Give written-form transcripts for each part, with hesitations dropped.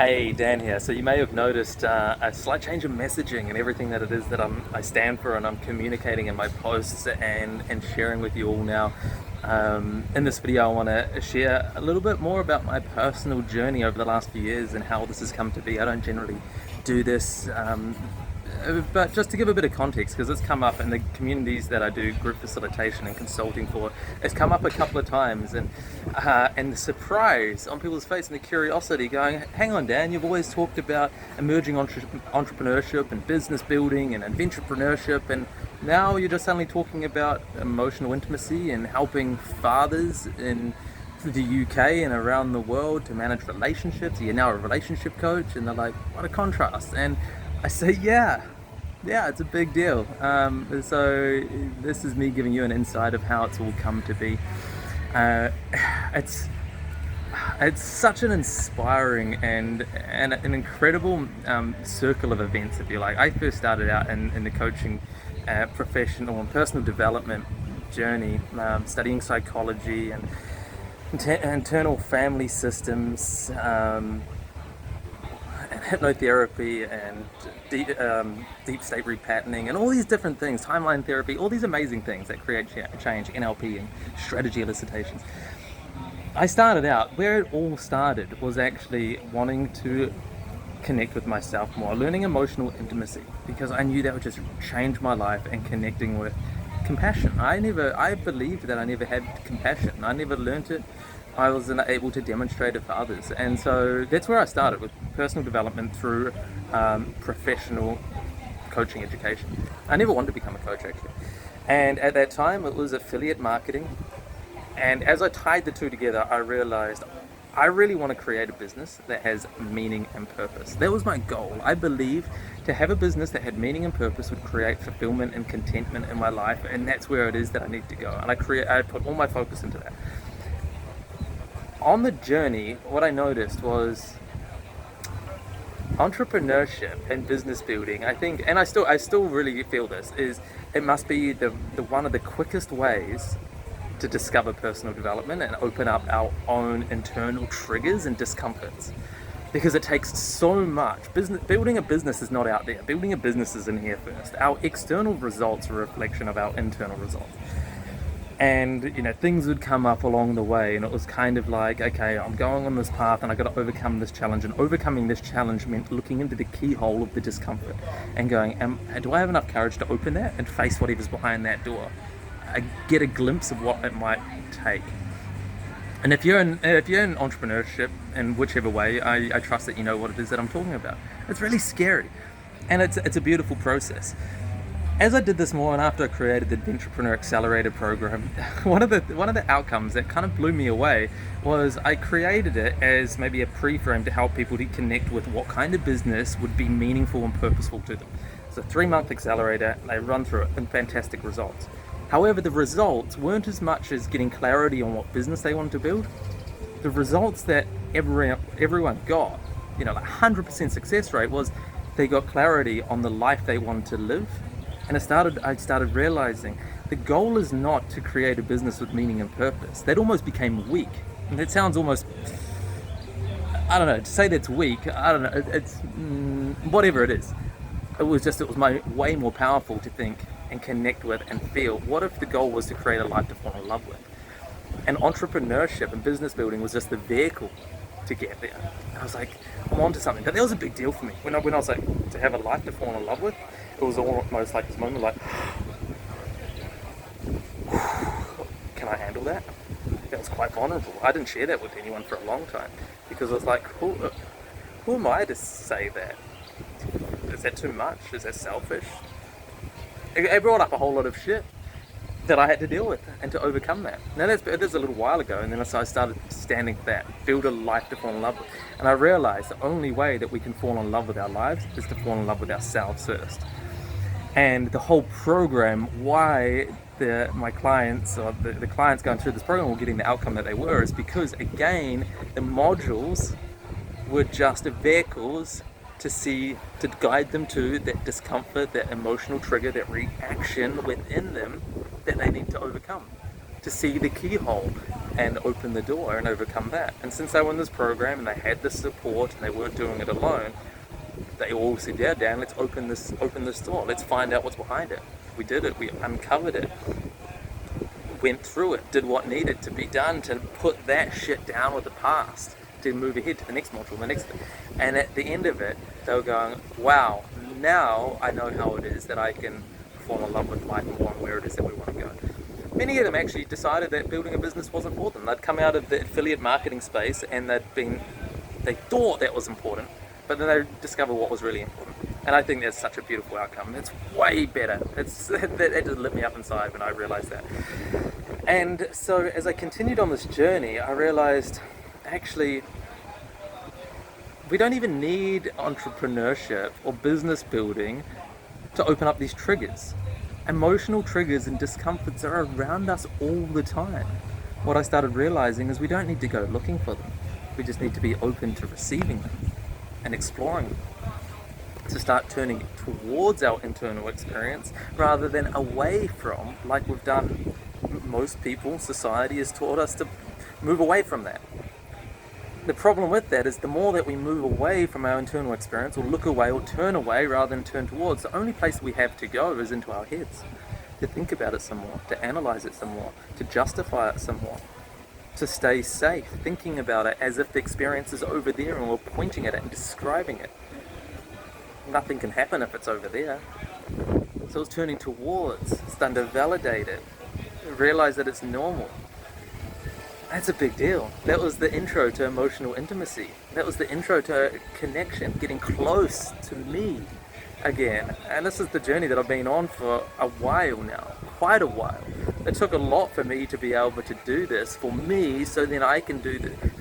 Hey, Dan here. So you may have noticed a slight change of messaging and everything that it is that I stand for and I'm communicating in my posts and sharing with you all now. In this video, I want to share a little bit more about my personal journey over the last few years and how this has come to be. I don't generally do this, but just to give a bit of context, because it's come up in the communities that I do group facilitation and consulting for, it's come up a couple of times, and the surprise on people's face and the curiosity going, hang on Dan, you've always talked about emerging entrepreneurship and business building and entrepreneurship, and now you're just suddenly talking about emotional intimacy and helping fathers in the UK and around the world to manage relationships. You're now a relationship coach, and they're like, what a contrast. And I say, yeah, it's a big deal. So this is me giving you an insight of how it's all come to be. It's such an inspiring and an incredible circle of events, if you like. I first started out in the coaching professional and personal development journey, studying psychology and internal family systems, and hypnotherapy and deep state repatterning and all these different things, timeline therapy, all these amazing things that create change, NLP and strategy elicitations. I started out, where it all started was actually wanting to connect with myself more, learning emotional intimacy, because I knew that would just change my life, and connecting with compassion. I believed that I never had compassion. I never learned it. I wasn't able to demonstrate it for others. And so that's where I started, with personal development through professional coaching education. I never wanted to become a coach, actually. And at that time, it was affiliate marketing. And as I tied the two together, I realized I really want to create a business that has meaning and purpose. That was my goal. I believed to have a business that had meaning and purpose would create fulfillment and contentment in my life, and that's where it is that I need to go. And I put all my focus into that. On the journey, what I noticed was entrepreneurship and business building, I think, and I still really feel this, is it must be the one of the quickest ways to discover personal development and open up our own internal triggers and discomforts, because it takes so much. Building a business is not out there. Building a business is in here first. Our external results are a reflection of our internal results. And things would come up along the way, and it was kind of like, okay, I'm going on this path and I got to overcome this challenge, and overcoming this challenge meant looking into the keyhole of the discomfort and going, do I have enough courage to open that and face whatever's behind that door? I get a glimpse of what it might take. And if you're in entrepreneurship in whichever way, I trust that you know what it is that I'm talking about. It's really scary, and it's a beautiful process. As I did this more, and after I created the Entrepreneur Accelerator program, one of the outcomes that kind of blew me away was I created it as maybe a pre-frame to help people to connect with what kind of business would be meaningful and purposeful to them. It's a 3-month accelerator. They run through it, and fantastic results. However, the results weren't as much as getting clarity on what business they wanted to build. The results that everyone got, like 100% success rate, was they got clarity on the life they wanted to live. And I started realizing the goal is not to create a business with meaning and purpose. That almost became weak. And that sounds almost, I don't know, to say that's weak, I don't know, it's whatever it is. It was way more powerful to think and connect with and feel, what if the goal was to create a life to fall in love with? And entrepreneurship and business building was just the vehicle to get there. I was like, I'm onto something. But that was a big deal for me. When I was like, to have a life to fall in love with, it was almost like this moment like, can I handle that? That was quite vulnerable. I didn't share that with anyone for a long time, because I was like, who am I to say that? Is that too much? Is that selfish? It brought up a whole lot of shit that I had to deal with and to overcome that. Now that's a little while ago, and then so I started standing for that, build a life to fall in love with. And I realized the only way that we can fall in love with our lives is to fall in love with ourselves first. And the whole program, why my clients, or the clients going through this program were getting the outcome that they were, is because, again, the modules were just vehicles to guide them to that discomfort, that emotional trigger, that reaction within them that they need to overcome, to see the keyhole. and open the door and overcome that. And since they were in this program and they had this support and they weren't doing it alone, they all said, yeah, Dan, let's open this door. Let's find out what's behind it. We did it. We uncovered it. Went through it. Did what needed to be done to put that shit down with the past, to move ahead to the next module, the next thing. And at the end of it, they were going, wow, now I know how it is that I can fall in love with life more and where it is that we want to go. Many of them actually decided that building a business wasn't for them. They'd come out of the affiliate marketing space and they thought that was important, but then they discovered what was really important. And I think that's such a beautiful outcome. It's way better. That just lit me up inside when I realized that. And so as I continued on this journey, I realized actually we don't even need entrepreneurship or business building to open up these triggers. Emotional triggers and discomforts are around us all the time. What I started realizing is we don't need to go looking for them. We just need to be open to receiving them and exploring them, to start turning towards our internal experience rather than away from, like we've done. Most people, society has taught us to move away from that. The problem with that is the more that we move away from our internal experience, or look away or turn away rather than turn towards, the only place we have to go is into our heads, to think about it some more, to analyze it some more, to justify it some more, to stay safe, thinking about it as if the experience is over there and we're pointing at it and describing it. Nothing can happen if it's over there. So it's turning towards, starting to validate it, realize that it's normal. That's a big deal. That was the intro to emotional intimacy. That was the intro to connection, getting close to me again. And this is the journey that I've been on for a while now, quite a while. It took a lot for me to be able to do this for me, so then I can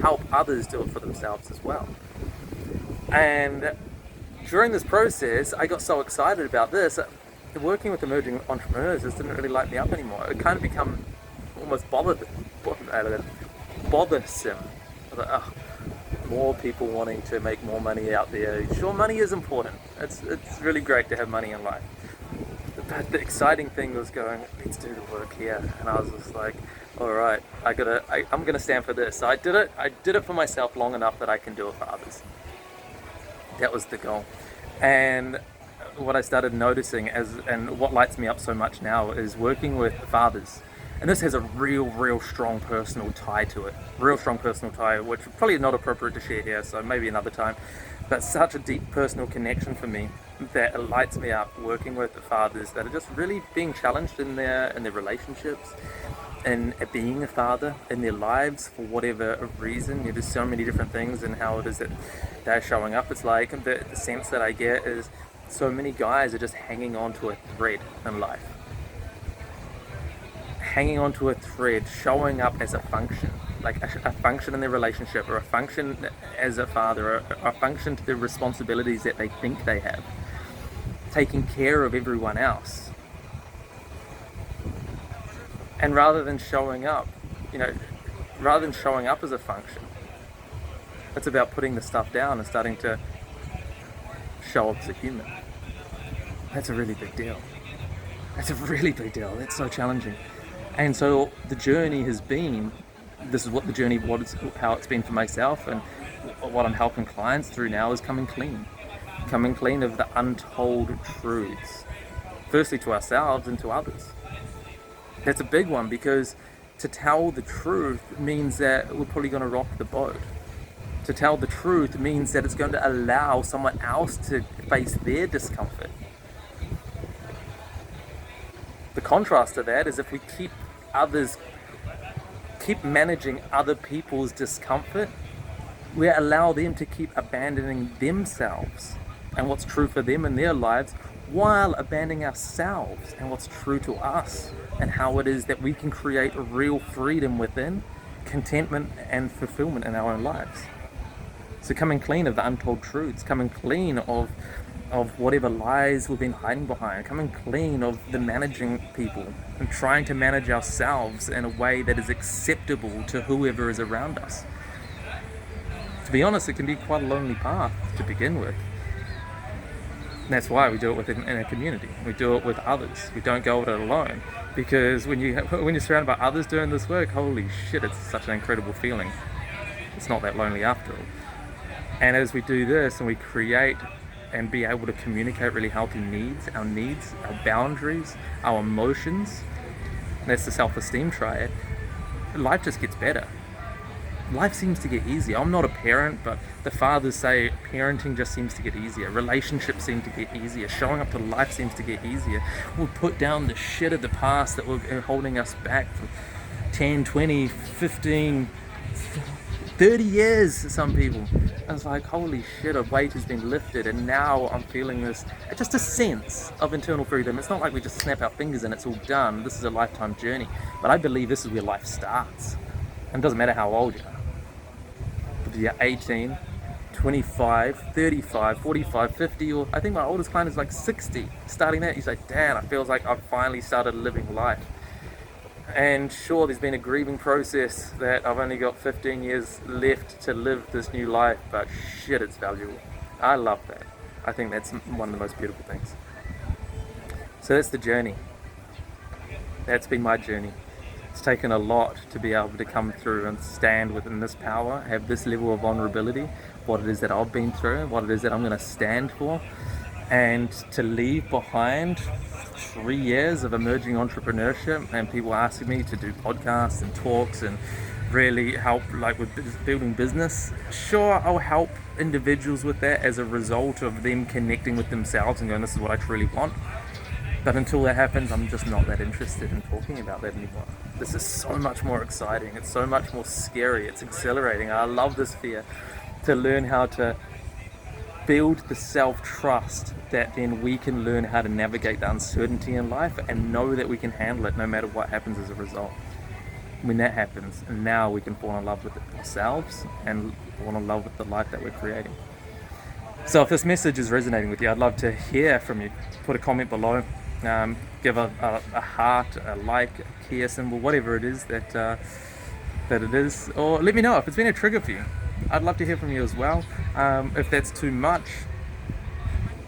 help others do it for themselves as well. And during this process, I got so excited about this. Working with emerging entrepreneurs just didn't really light me up anymore. It kind of become almost bothersome. I was like, more people wanting to make more money out there. Sure, money is important. It's really great to have money in life. But the exciting thing was going, let's do the work here. And I was just like, all right, I'm gonna stand for this. So I did it for myself long enough that I can do it for others. That was the goal. And what I started noticing and what lights me up so much now is working with fathers. And this has a real strong personal tie to it. Real strong personal tie, which probably not appropriate to share here, so maybe another time. But such a deep personal connection for me that it lights me up working with the fathers that are just really being challenged in their relationships and being a father in their lives for whatever reason. There's so many different things and how it is that they're showing up. It's like the sense that I get is so many guys are just hanging on to a thread in life. Hanging onto a thread, showing up as a function, like a function in their relationship, or a function as a father, or a function to the responsibilities that they think they have, taking care of everyone else. And rather than showing up as a function, it's about putting the stuff down and starting to show up as a human. That's a really big deal. That's so challenging. And so the journey has been, how it's been for myself, and what I'm helping clients through now is coming clean of the untold truths, firstly to ourselves and to others. That's a big one, because to tell the truth means that we're probably going to rock the boat. To tell the truth means that it's going to allow someone else to face their discomfort. The contrast to that is if we keep managing other people's discomfort, we allow them to keep abandoning themselves and what's true for them in their lives, while abandoning ourselves and what's true to us, and how it is that we can create real freedom within, contentment and fulfillment in our own lives. So coming clean of the untold truths, coming clean of whatever lies we've been hiding behind, coming clean of the managing people and trying to manage ourselves in a way that is acceptable to whoever is around us. To be honest, it can be quite a lonely path to begin with. And that's why we do it within in a community. We do it with others. We don't go it alone, because when you're surrounded by others doing this work, holy shit, it's such an incredible feeling. It's not that lonely after all. And as we do this and we create and be able to communicate really healthy needs, our boundaries, our emotions, that's the self-esteem triad, life just gets better. Life seems to get easier. I'm not a parent, but the fathers say parenting just seems to get easier. Relationships seem to get easier. Showing up to life seems to get easier. We'll put down the shit of the past that were holding us back for 10, 20, 15, 30 years, some people. I was like, holy shit, a weight has been lifted, and now I'm feeling this, just a sense of internal freedom. It's not like we just snap our fingers and it's all done. This is a lifetime journey. But I believe this is where life starts. And it doesn't matter how old you are. If you're 18, 25, 35, 45, 50, or I think my oldest client is like 60. Starting that, he's like, damn, I feel like I've finally started living life. And sure, there's been a grieving process that I've only got 15 years left to live this new life, but shit, it's valuable. I love that. I think that's one of the most beautiful things. So that's the journey. That's been my journey. It's taken a lot to be able to come through and stand within this power, have this level of vulnerability, what it is that I've been through, what it is that I'm going to stand for, and to leave behind 3 years of emerging entrepreneurship and people asking me to do podcasts and talks and really help like with building business. Sure, I'll help individuals with that as a result of them connecting with themselves and going, this is what I truly want. But until that happens, I'm just not that interested in talking about that anymore. This is so much more exciting. It's so much more scary. It's exhilarating. I love this fear, to learn how to build the self-trust that then we can learn how to navigate the uncertainty in life and know that we can handle it no matter what happens as a result. When that happens, and now we can fall in love with ourselves and fall in love with the life that we're creating. So if this message is resonating with you, I'd love to hear from you. Put a comment below. Give a heart, a like, a care symbol, whatever it is that it is, or let me know if it's been a trigger for you. I'd love to hear from you as well. If that's too much,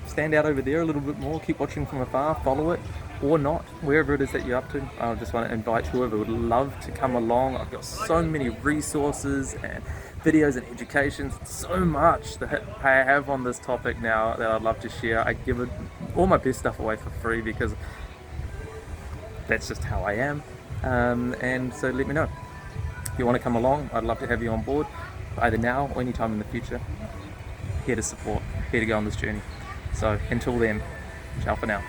stand out over there a little bit more, keep watching from afar, follow it or not, wherever it is that you're up to. I just want to invite whoever would love to come along. I've got so many resources and videos and educations, so much that I have on this topic now that I'd love to share. I give all my best stuff away for free because that's just how I am. And so let me know. If you want to come along, I'd love to have you on board, either now or anytime in the future. Here to support, here to go on this journey. So until then, ciao for now.